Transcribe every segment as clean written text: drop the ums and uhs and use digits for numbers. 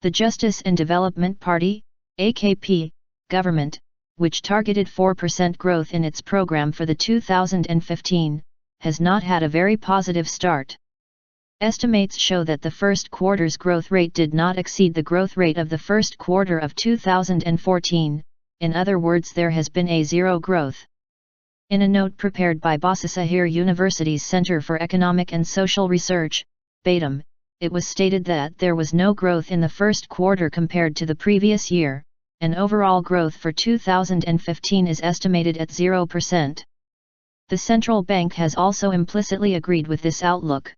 The Justice and Development Party, AKP, government, which targeted 4% growth in its program for the 2015, has not had a very positive start. Estimates show that the first quarter's growth rate did not exceed the growth rate of the first quarter of 2014, in other words there has been a zero growth. In a note prepared by Bahçeşehir University's Center for Economic and Social Research, Betam, it was stated that there was no growth in the first quarter compared to the previous year, and overall growth for 2015 is estimated at 0%. The central bank has also implicitly agreed with this outlook.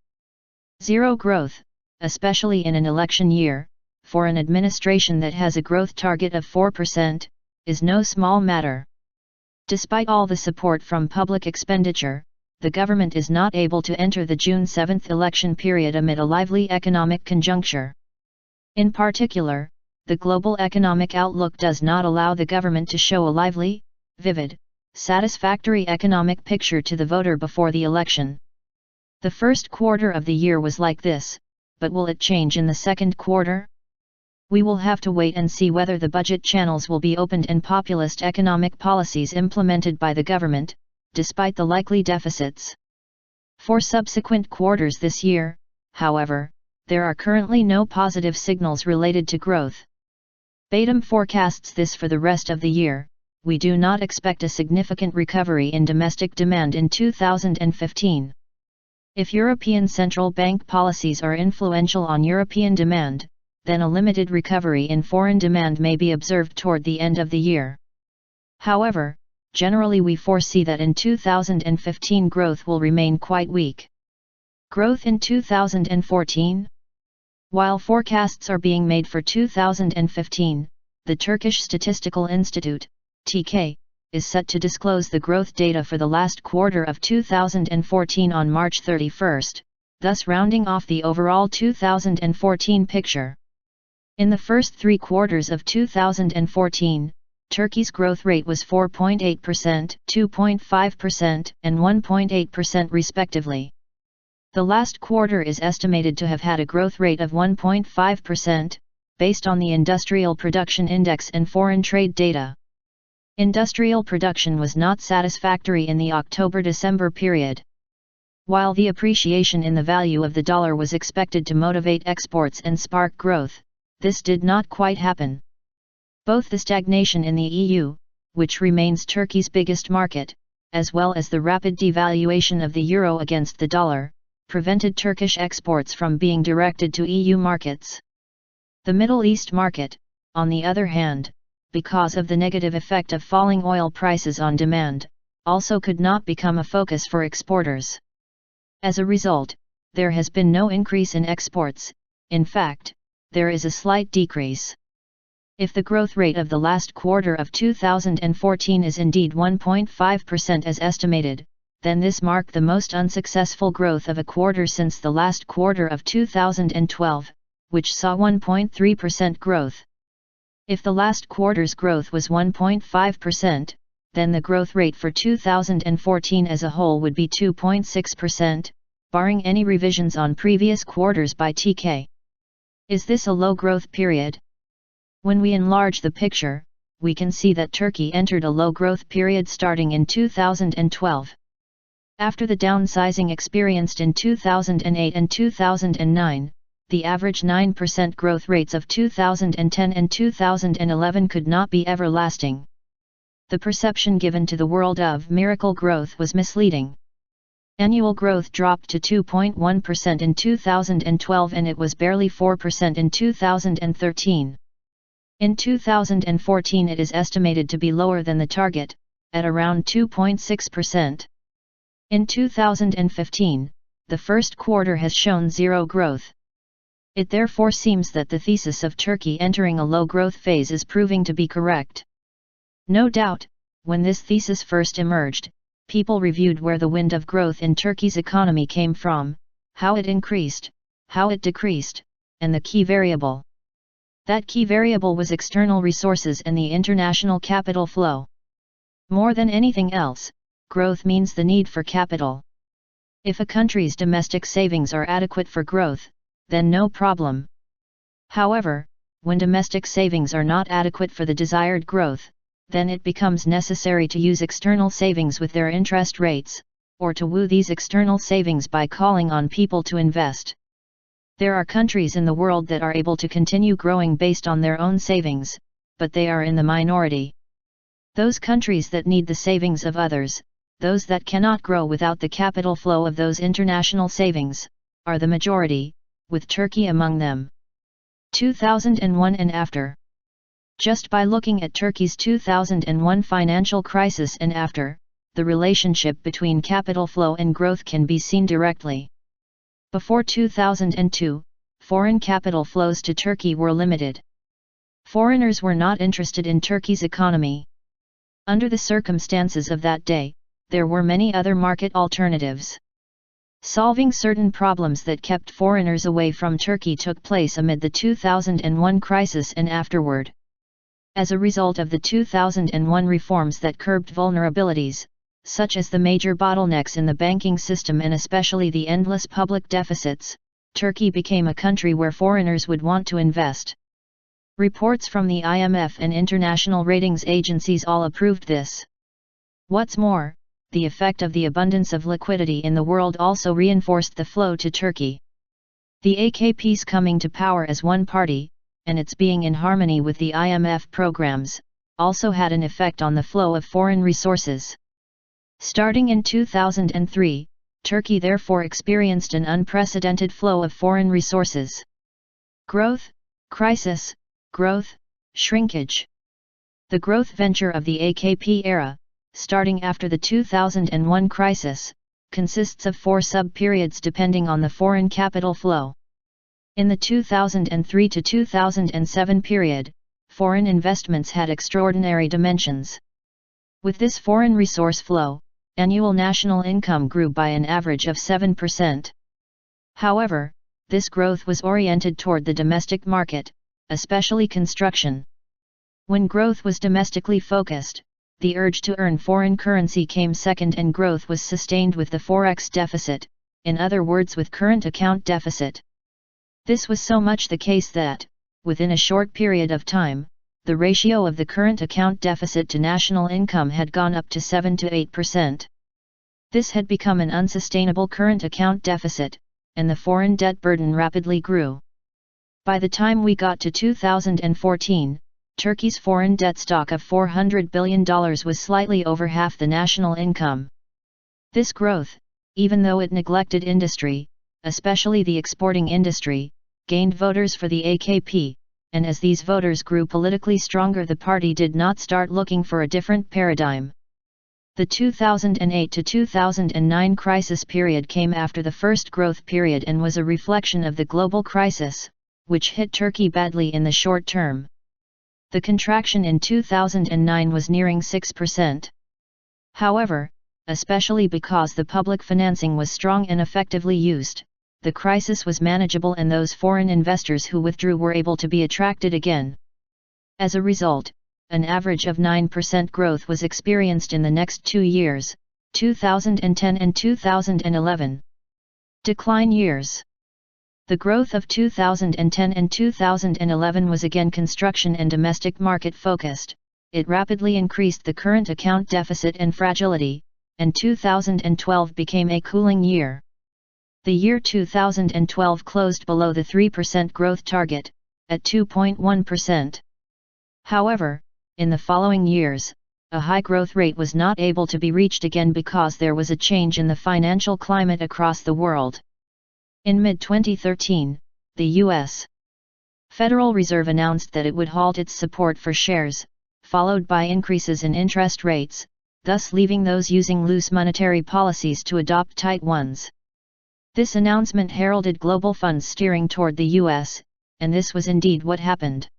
Zero growth, especially in an election year, for an administration that has a growth target of 4%, is no small matter. Despite all the support from public expenditure, the government is not able to enter the June 7 election period amid a lively economic conjuncture. In particular, the global economic outlook does not allow the government to show a lively, vivid, satisfactory economic picture to the voter before the election. The first quarter of the year was like this, but will it change in the second quarter? We will have to wait and see whether the budget channels will be opened and populist economic policies implemented by the government, despite the likely deficits. For subsequent quarters this year, however, there are currently no positive signals related to growth. Betam forecasts this for the rest of the year. We do not expect a significant recovery in domestic demand in 2015. If European central bank policies are influential on European demand, then a limited recovery in foreign demand may be observed toward the end of the year. However, generally we foresee that in 2015 growth will remain quite weak. Growth in 2014? While forecasts are being made for 2015, the Turkish Statistical Institute, TK, is set to disclose the growth data for the last quarter of 2014 on March 31, thus rounding off the overall 2014 picture. In the first 3 quarters of 2014, Turkey's growth rate was 4.8%, 2.5%, and 1.8% respectively. The last quarter is estimated to have had a growth rate of 1.5%, based on the Industrial Production Index and foreign trade data. Industrial production was not satisfactory in the October-December period. While the appreciation in the value of the dollar was expected to motivate exports and spark growth, this did not quite happen. Both the stagnation in the EU, which remains Turkey's biggest market, as well as the rapid devaluation of the euro against the dollar, prevented Turkish exports from being directed to EU markets. The Middle East market, on the other hand, because of the negative effect of falling oil prices on demand, also could not become a focus for exporters. As a result, there has been no increase in exports. In fact, there is a slight decrease. If the growth rate of the last quarter of 2014 is indeed 1.5% as estimated, then this marked the most unsuccessful growth of a quarter since the last quarter of 2012, which saw 1.3% growth. If the last quarter's growth was 1.5%, then the growth rate for 2014 as a whole would be 2.6%, barring any revisions on previous quarters by TK. Is this a low growth period? When we enlarge the picture, we can see that Turkey entered a low growth period starting in 2012. After the downsizing experienced in 2008 and 2009, the average 9% growth rates of 2010 and 2011 could not be everlasting. The perception given to the world of miracle growth was misleading. Annual growth dropped to 2.1% in 2012 and it was barely 4% in 2013. In 2014 it is estimated to be lower than the target, at around 2.6%. In 2015, the first quarter has shown zero growth. It therefore seems that the thesis of Turkey entering a low-growth phase is proving to be correct. No doubt, when this thesis first emerged, people reviewed where the wind of growth in Turkey's economy came from, how it increased, how it decreased, and the key variable. That key variable was external resources and the international capital flow. More than anything else, growth means the need for capital. If a country's domestic savings are adequate for growth, then no problem. However, when domestic savings are not adequate for the desired growth, then it becomes necessary to use external savings with their interest rates, or to woo these external savings by calling on people to invest. There are countries in the world that are able to continue growing based on their own savings, but they are in the minority. Those countries that need the savings of others, those that cannot grow without the capital flow of those international savings, are the majority, with Turkey among them. 2001 and after. Just by looking at Turkey's 2001 financial crisis and after, the relationship between capital flow and growth can be seen directly. Before 2002, foreign capital flows to Turkey were limited. Foreigners were not interested in Turkey's economy. Under the circumstances of that day, there were many other market alternatives. Solving certain problems that kept foreigners away from Turkey took place amid the 2001 crisis and afterward. As a result of the 2001 reforms that curbed vulnerabilities, such as the major bottlenecks in the banking system and especially the endless public deficits, Turkey became a country where foreigners would want to invest. Reports from the IMF and international ratings agencies all approved this. What's more, the effect of the abundance of liquidity in the world also reinforced the flow to Turkey. The AKP's coming to power as one party, and its being in harmony with the IMF programs, also had an effect on the flow of foreign resources. Starting in 2003, Turkey therefore experienced an unprecedented flow of foreign resources. Growth, crisis, growth, shrinkage. The growth venture of the AKP era, starting after the 2001 crisis, consists of 4 sub-periods depending on the foreign capital flow. In the 2003 to 2007 period, foreign investments had extraordinary dimensions. With this foreign resource flow, annual national income grew by an average of 7%. However, this growth was oriented toward the domestic market, especially construction. When growth was domestically focused, the urge to earn foreign currency came second and growth was sustained with the forex deficit, in other words with current account deficit. This was so much the case that, within a short period of time, the ratio of the current account deficit to national income had gone up to 7 to 8%. This had become an unsustainable current account deficit, and the foreign debt burden rapidly grew. By the time we got to 2014, Turkey's foreign debt stock of $400 billion was slightly over half the national income. This growth, even though it neglected industry, especially the exporting industry, gained voters for the AKP, and as these voters grew politically stronger, the party did not start looking for a different paradigm. The 2008 to 2009 crisis period came after the first growth period and was a reflection of the global crisis, which hit Turkey badly in the short term. The contraction in 2009 was nearing 6%. However, especially because the public financing was strong and effectively used, the crisis was manageable and those foreign investors who withdrew were able to be attracted again. As a result, an average of 9% growth was experienced in the next 2 years, 2010 and 2011. Decline years. The growth of 2010 and 2011 was again construction and domestic market focused. It rapidly increased the current account deficit and fragility, and 2012 became a cooling year. The year 2012 closed below the 3% growth target, at 2.1%. However, in the following years, a high growth rate was not able to be reached again because there was a change in the financial climate across the world. In mid-2013, the U.S. Federal Reserve announced that it would halt its support for shares, followed by increases in interest rates, thus leaving those using loose monetary policies to adopt tight ones. This announcement heralded global funds steering toward the U.S., and this was indeed what happened.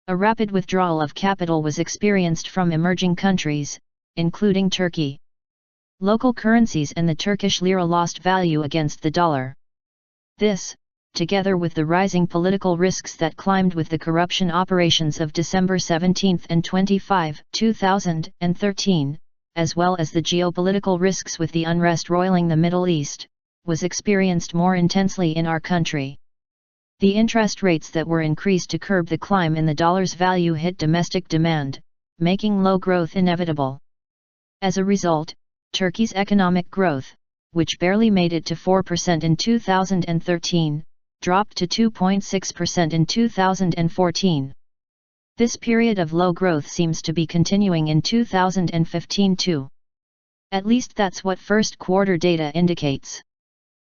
A rapid withdrawal of capital was experienced from emerging countries, including Turkey. Local currencies and the Turkish lira lost value against the dollar. This, together with the rising political risks that climbed with the corruption operations of December 17 and 25, 2013, as well as the geopolitical risks with the unrest roiling the Middle East, was experienced more intensely in our country. The interest rates that were increased to curb the climb in the dollar's value hit domestic demand, making low growth inevitable. As a result, Turkey's economic growth, which barely made it to 4% in 2013, dropped to 2.6% in 2014. This period of low growth seems to be continuing in 2015 too. At least that's what first quarter data indicates.